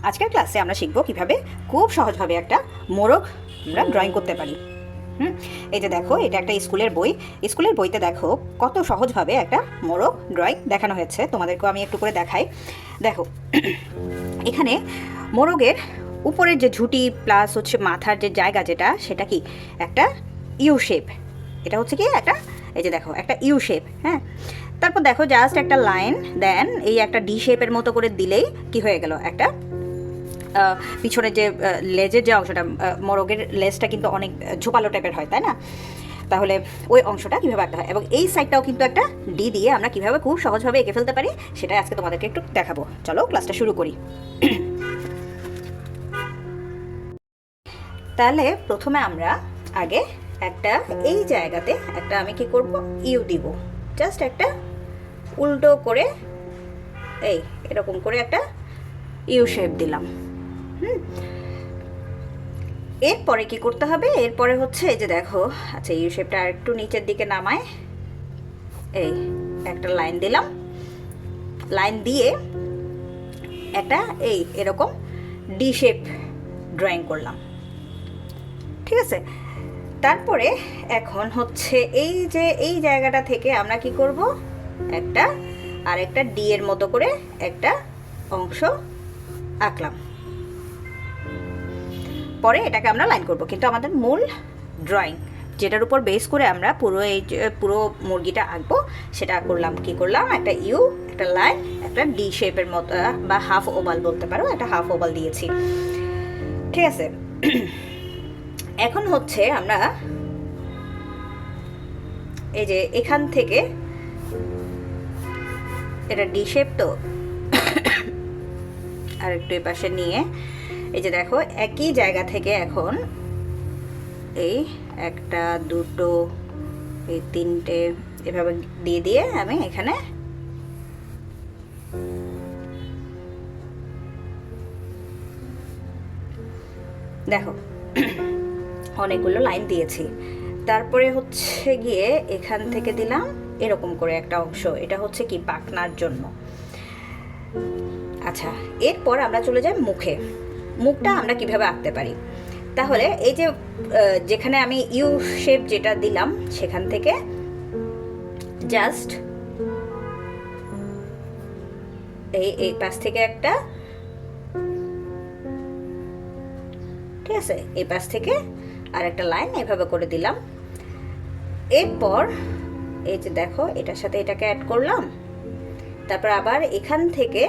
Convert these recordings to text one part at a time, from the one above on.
আজকের ক্লাসে আমরা শিখব কিভাবে খুব সহজভাবে একটা মোরগ আমরা ড্রয়িং করতে পারি। এই যে দেখো, এটা একটা স্কুলের বই। স্কুলের বইতে দেখো কত সহজভাবে একটা মোরগ ড্রয়িং দেখানো হয়েছে। তোমাদেরকেও আমি একটু করে দেখাই। দেখো এখানে মোরগের উপরের যে ঝুঁটি প্লাস হচ্ছে মাথার যে জায়গা যেটা, সেটা কি একটা ইউ শেপ। এটা হচ্ছে কি একটা, এই যে দেখো একটা ইউ শেপ। হ্যাঁ, তারপর দেখো জাস্ট একটা লাইন দেন এই একটা ডি শেপের মতো করে দিলেই কি হয়ে গেল, একটা পিছনের যে লেজের যে অংশটা, মোরগের লেজটা কিন্তু অনেক ঝোপালো টাইপের হয়, তাই না? তাহলে ওই অংশটা কীভাবে আঁকতে হয়, এবং এই সাইডটাও কিন্তু একটা ডি দিয়ে আমরা কীভাবে খুব সহজভাবে এঁকে ফেলতে পারি, সেটাই আজকে তোমাদেরকে একটু দেখাবো। চলো ক্লাসটা শুরু করি। তাহলে প্রথমে আমরা আগে একটা এই জায়গাতে একটা আমি কি করব, ইউ দিব। জাস্ট একটা উল্টো করে এই এরকম করে একটা ইউ শেপ দিলাম। এরপরে কি করতে হবে, এরপরে হচ্ছে এই যে দেখো, আচ্ছা ইউ শেপটা আর একটু নিচের দিকে নামায় এই একটা লাইন দিলাম। লাইন দিয়ে একটা এই এরকম ডি শেপ ড্রয়িং করলাম, ঠিক আছে? তারপরে এখন হচ্ছে এই যে এই জায়গাটা থেকে আমরা কি করব, একটা আর একটা ডি এর মতো করে একটা অংশ আঁকলাম। পরে এটাকে আমরা লাইন করব, কিন্তু আমাদের মূল ড্রয়িং যেটার উপর বেস করে আমরা পুরো মুরগিটা আঁকবো, সেটা করলাম কি করলাম, একটা ইউ, একটা লাইন, একটা ডি শেপের মতো বা হাফ ওভাল বলতে পারো, একটা হাফ ওভাল দিয়েছি, ঠিক আছে? এখন হচ্ছে আমরা এই যে এখান থেকে এটা ডি শেপ তো আর একটু এই পাশে নিয়ে এই যে দেখো একই জায়গা থেকে এখন এই একটা দুটো এই তিনটে এভাবে দিয়ে দিয়ে আমি এখানে দেখো অনেকগুলো লাইন দিয়েছি। তারপরে হচ্ছে গিয়ে এখান থেকে দিলাম এরকম করে একটা অংশ, এটা হচ্ছে কি পাখনার জন্য। আচ্ছা, এরপর আমরা চলে যাই মুখে। মুখটা আমরা কিভাবে আঁকতে পারি, তাহলে এই যে যেখানে আমি ইউ শেপ যেটা দিলাম সেখান থেকে জাস্ট এই পাশ থেকে একটা, ঠিক আছে, এই পাশ থেকে আর একটা লাইন এভাবে করে দিলাম। এরপর এই যে দেখো এটার সাথে এটাকে অ্যাড করলাম। তারপর আবার এখান থেকে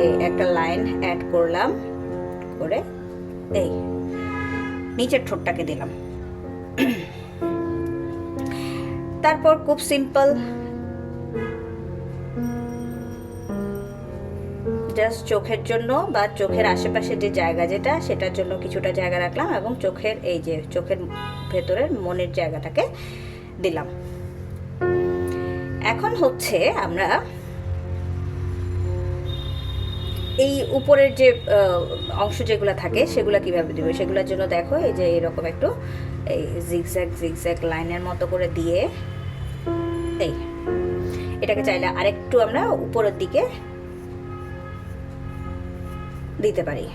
এই একটা লাইন অ্যাড করলাম করে এই নিচের ঠোঁটটাকে দিলাম। তারপর খুব সিম্পল জাস্ট চোখের জন্য বা চোখের আশেপাশে যে জায়গা যেটা, সেটার জন্য কিছুটা জায়গা রাখলাম, এবং চোখের এই যে চোখের ভেতরের মনের জায়গাটাকে দিলাম। এখন হচ্ছে আমরা এই উপরের যে অংশ যেগুলো থাকে সেগুলো কিভাবে দিব, সেগুলোর জন্য দেখো এই যে এরকম একটু এই জিগজ্যাগ লাইনের মতো করে দিয়ে এই এটাকে চাইলে আরেকটু আমরা উপরের দিকে দিতে পারি,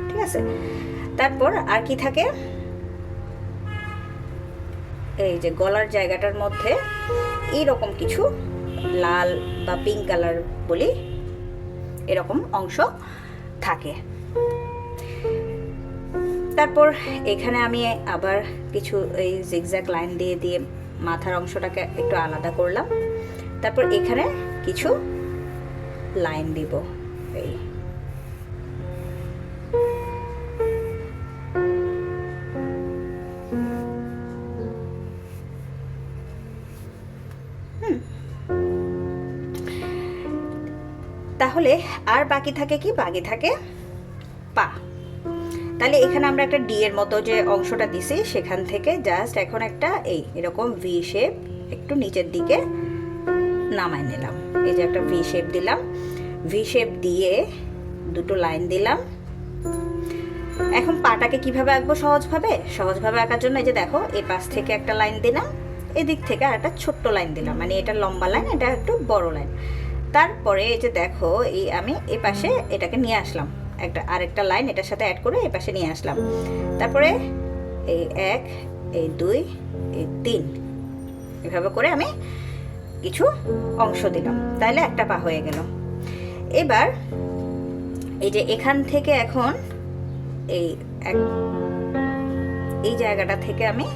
ঠিক আছে? তারপর আর কি থাকে, এই যে গলার জায়গাটার মধ্যে এইরকম কিছু লাল বা পিঙ্ক কালার বলি এরকম অংশ থাকে। তারপর এখানে আমি আবার কিছু এই জিগজ্যাগ লাইন দিয়ে দিয়ে মাথার অংশটাকে একটু আলাদা করলাম। তারপর এখানে কিছু লাইন দিব এই তাহলে আর বাকি থাকে কি, বাকি থাকে পা। তাহলে এখানে আমরা একটা ডি এর মতো যে অংশটা দিছি সেখান থেকে জাস্ট এখন একটা এই এরকম ভি শেপ একটু নিচের দিকে নামায় নিলাম। এই যে একটা ভি শেপ দিলাম, ভি শেপ দিয়ে দুটো লাইন দিলাম। এখন পাটাকে কিভাবে আঁকবো সহজভাবে আঁকার জন্য এই যে দেখো এই পাশ থেকে একটা লাইন দিলাম, এদিক থেকে আর একটা ছোট্ট লাইন দিলাম, মানে এটা লম্বা লাইন, এটা একটু বড় লাইন। তারপরে এই যে দেখো, এই আমি এই পাশে এটাকে নিয়ে আসলাম, আরেকটা লাইন এটার সাথে অ্যাড করে এই পাশে নিয়ে আসলাম। তারপরে এই 1, এই 2, এই 3 এভাবে করে আমি কিছু অংশ দিলাম, তাহলে একটা পা হয়ে গেল। এবার এই যে এখান থেকে এখন এই জায়গাটা থেকে আমি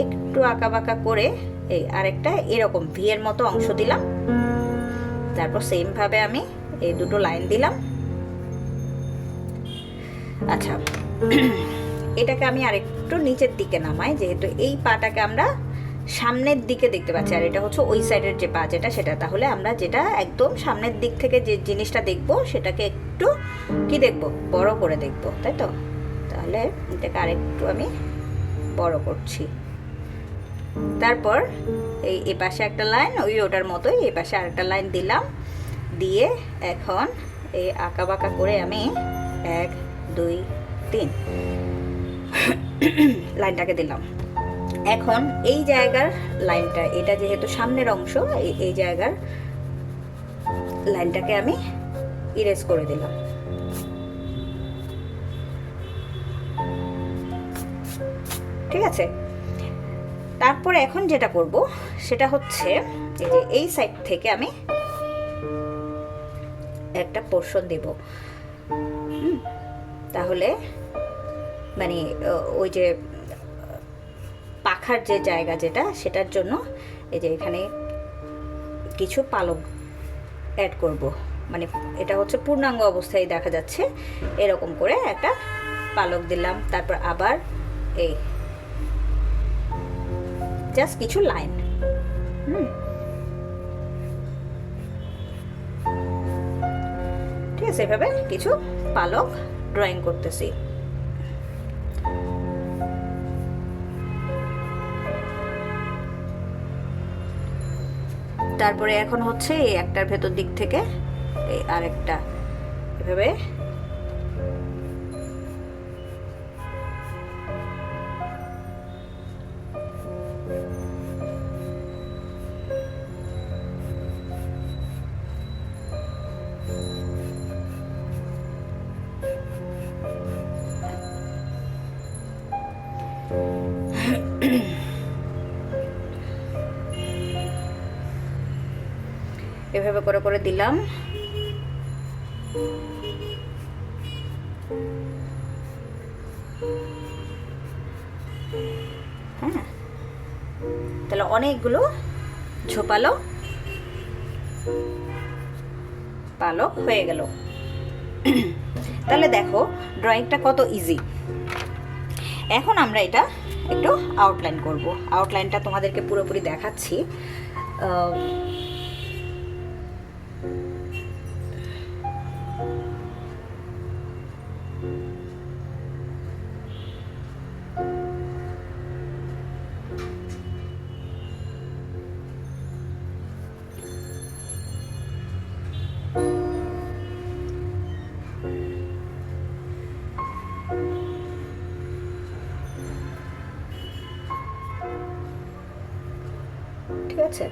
একটু আঁকা বাঁকা করে এই আরেকটা এরকম ভি এর মতো অংশ দিলাম। তারপর সেম ভাবে আমি এই দুটো লাইন দিলাম। আচ্ছা, এটাকে আমি আরেকটু নিচের দিকে নামাই, যেহেতু এই পাটাকে আমরা সামনের দিকে দেখতে পাচ্ছি, আর এটা হচ্ছে ওই সাইডের যে পা যেটা সেটা। তাহলে আমরা যেটা একদম সামনের দিক থেকে যে জিনিসটা দেখব সেটাকে একটু কি দেখব, বড় করে দেখব, তাই তো? তাহলে এটাকে আরেকটু আমি বড় করছি। তারপর এই পাশে একটা লাইন, ওটার মতোই এই পাশে আরেকটা লাইন দিলাম, দিয়ে এখন এই আঁকা বাঁকা করে আমি 1, 2, 3 লাইনটাকে দিলাম। এখন এই জায়গার লাইনটা, এটা যেহেতু সামনের অংশ, এই জায়গার লাইনটাকে আমি ইরেজ করে দিলাম। ঠিক আছে, তারপরে এখন যেটা করব সেটা হচ্ছে এই যে এই সাইড থেকে আমি একটা পোর্শন দেব। তাহলে মানে ওই যে পাখার যে জায়গা যেটা, সেটার জন্য এই যে এখানে কিছু পালক অ্যাড করব। মানে এটা হচ্ছে পূর্ণাঙ্গ অবস্থায় দেখা যাচ্ছে, এরকম করে একটা পালক দিলাম। তারপর আবার এই জাস্ট কিছু লাইন, ঠিক আছে, এভাবে কিছু পালক ড্রয়িং করতেছি। তারপরে এখন হচ্ছে এই একটার ভেতর দিক থেকে এই আরেকটা এভাবে এভাবে করে করে দিলাম। হ্যাঁ, তাহলে অনেকগুলো ঝোপালো পালক হয়ে গেল। তাহলে দেখো ড্রয়িংটা কত ইজি। এখন আমরা এটা একটু আউটলাইন করব। আউটলাইনটা তোমাদেরকে পুরোপুরি দেখাচ্ছি। ঠিক আছে,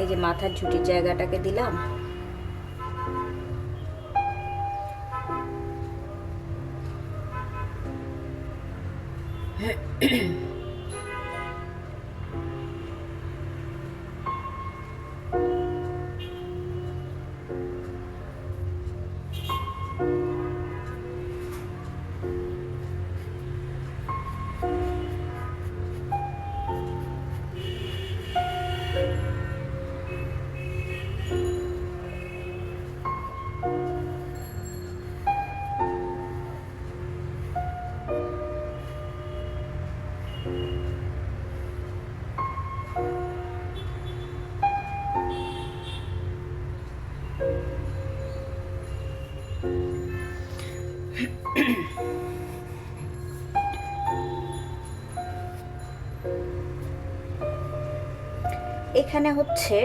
এই যে মাথার ঝুটির জায়গাটাকে দিলাম। এখানে হচ্ছে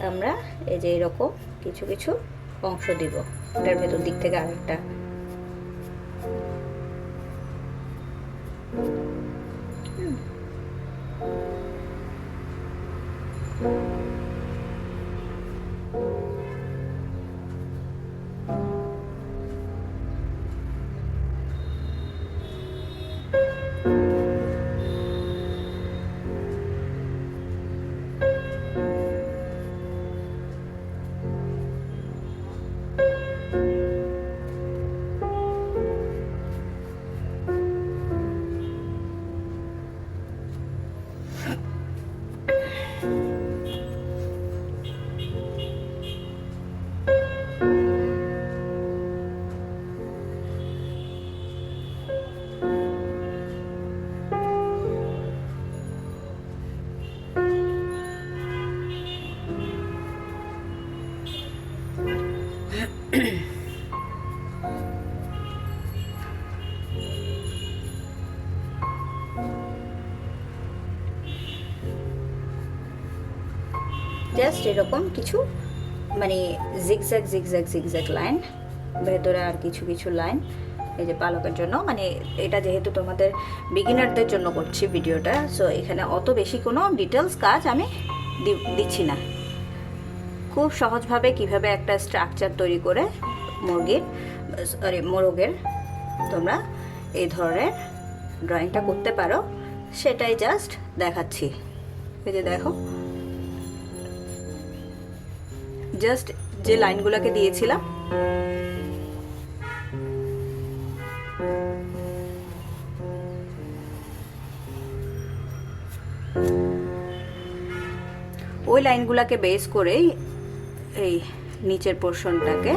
আমরা এই যে এরকম কিছু কিছু অংশ দিব, এটার ভেতর দিক থেকে আরেকটা। জাস্ট এরকম কিছু মানে জিগজ্যাগ জিগজ্যাগ জিগজ্যাগ লাইন, ভেতরে আর কিছু কিছু লাইন এই যে পালকের জন্য। মানে এটা যেহেতু তোমাদের বিগিনারদের জন্য করছি ভিডিওটা, সো এখানে অত বেশি কোনো ডিটেলস কাজ আমি দিচ্ছি না। খুব সহজভাবে কিভাবে একটা স্ট্রাকচার তৈরি করে মোরগের তোমরা এই ধরনের ড্রয়িংটা করতে পারো সেটাই জাস্ট দেখাচ্ছি। এই যে দেখো, জাস্ট যে লাইনগুলোকে দিয়েছিলাম ওই লাইনগুলোকে বেস করেই এই নিচের পোর্শনটাকে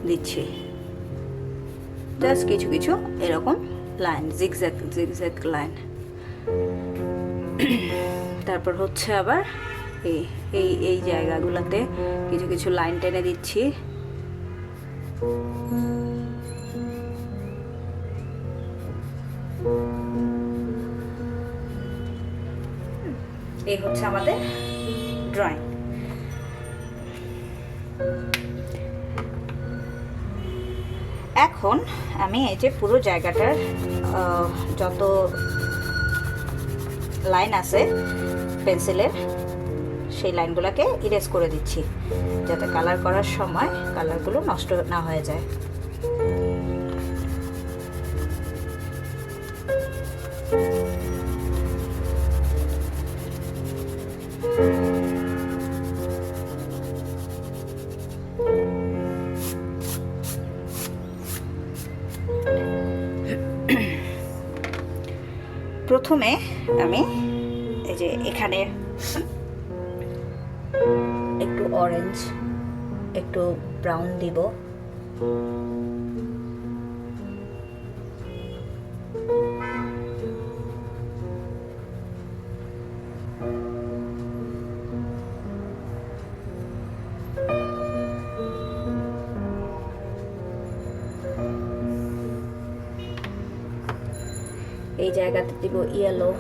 দিচ্ছি। জাস্ট কিছু কিছু এরকম লাইন, জিগজ্যাগ জিগজ্যাগ লাইন। তারপর হচ্ছে আবার এই এই এই জায়গাগুলোতে কিছু কিছু লাইন টেনে দিচ্ছি। এই হচ্ছে আমাদের ড্রয়িং। এখন আমি এই যে পুরো জায়গাটার যত লাইন আছে পেন্সিলের, সেই লাইনগুলোকে ইরেজ করে দিচ্ছি যাতে কালার করার সময় কালারগুলো নষ্ট না হয়ে যায়। প্রথমে আমি এই যে এখানে একটু অরেঞ্জ, একটু ব্রাউন দিব। এই জায়গাতে দিব ইয়েলো।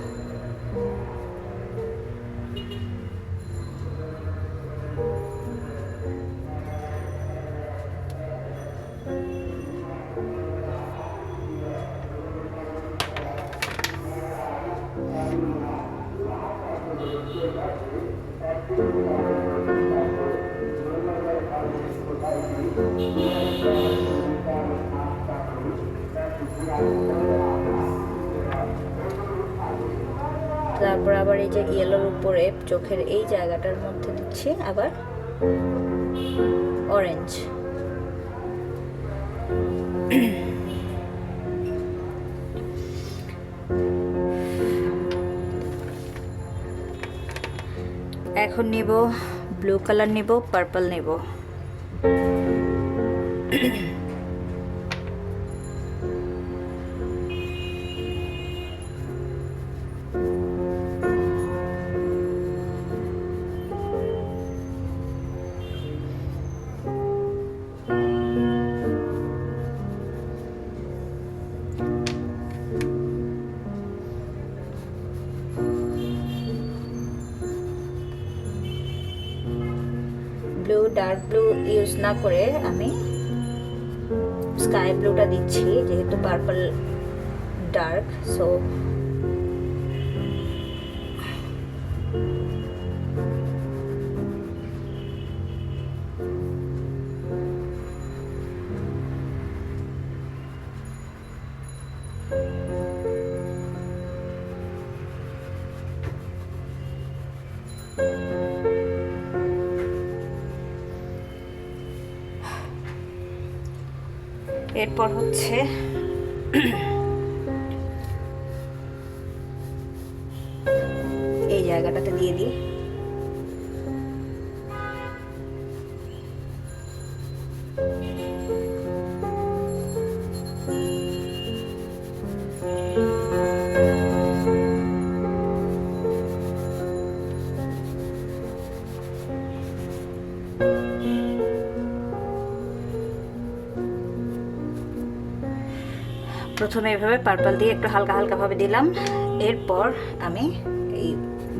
তারপর আবার এই যে ইয়েলোর উপরে চোখের এই জায়গাটার মধ্যে দিচ্ছি আবার অরেঞ্জ। এখন নিব ব্লু কালার, নিব পার্পল নেব। ব্লু, ডার্ক ব্লু ইউজ না করে আমি স্কাই ব্লুটা দিচ্ছি, যেহেতু পার্পল ডার্ক, সো এরপর হচ্ছে এই জায়গাটাতে দিয়ে দিই। প্রথমে এভাবে পার্পল দিয়ে একটু হালকা হালকাভাবে দিলাম, এরপর আমি এই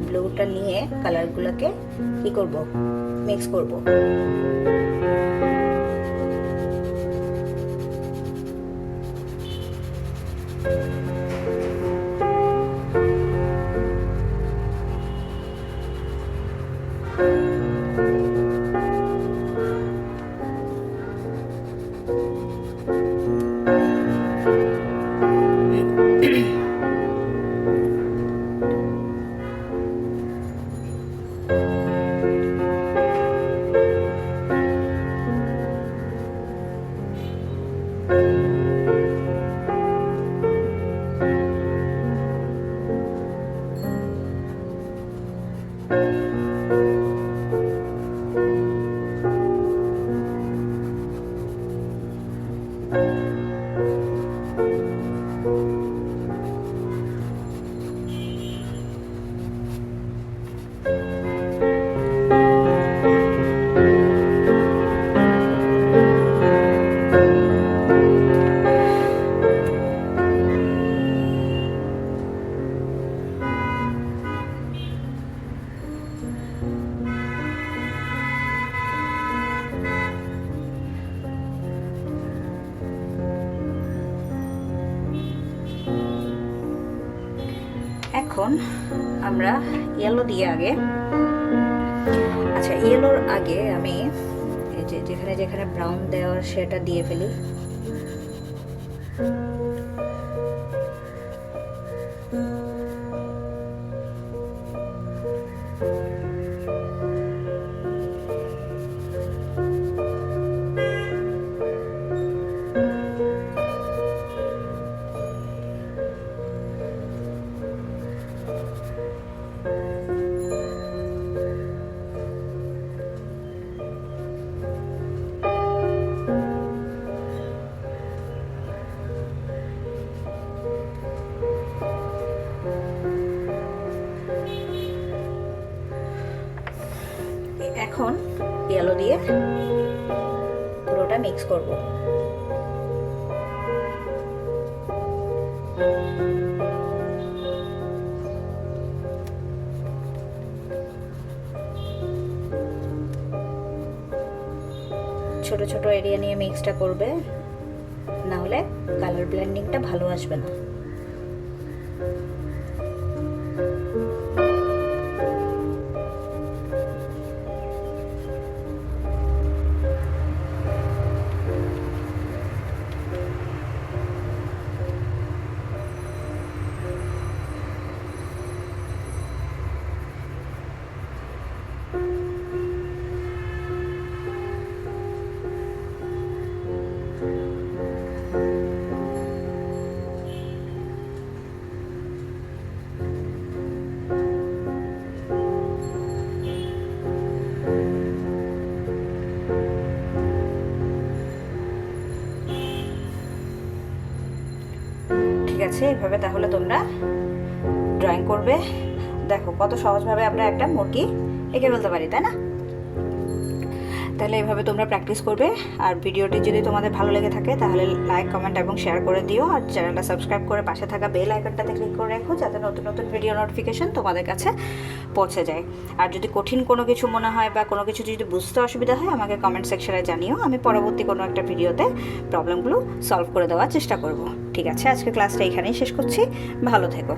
ব্লুটা নিয়ে কালারগুলোকে কি করব, মিক্স করব। এখন আমরা ইয়েলো দিয়ে আগে, আচ্ছা ইয়েলোর আগে আমি এই যে যেখানে যেখানে ব্রাউন দেওয়ার সেটা দিয়ে ফেলি। এখন ইয়েলো দিয়ে পুরোটা মিক্স করব। ছোট ছোট এরিয়া নিয়ে মিক্সটা করবে, না হলে কালার ব্লেন্ডিংটা ভালো আসবে না। ঠিক আছে, এভাবে তাহলে তোমরা ড্রয়িং করবে। দেখো কত সহজভাবে আমরা একটা মুরগি এঁকে ফেলতে পারি, তাই না? তাহলে এভাবে তোমরা প্র্যাকটিস করবে। আর ভিডিওটি যদি তোমাদের ভালো লেগে থাকে তাহলে লাইক, কমেন্ট এবং শেয়ার করে দিও। আর চ্যানেলটা সাবস্ক্রাইব করে পাশে থাকা বেল আইকনটাতে ক্লিক করে রাখো, যাতে নতুন নতুন ভিডিও নোটিফিকেশন তোমাদের কাছে পৌঁছে যায়। আর যদি কঠিন কোনো কিছু মনে হয় বা কোনো কিছু যদি বুঝতে অসুবিধা হয়, আমাকে কমেন্ট সেকশনে জানিও। আমি পরবর্তী কোনো একটা ভিডিওতে প্রবলেমগুলো সলভ করে দেওয়ার চেষ্টা করব। ঠিক আছে, আজকে ক্লাসটা এখানেই শেষ করছি। ভালো থেকো।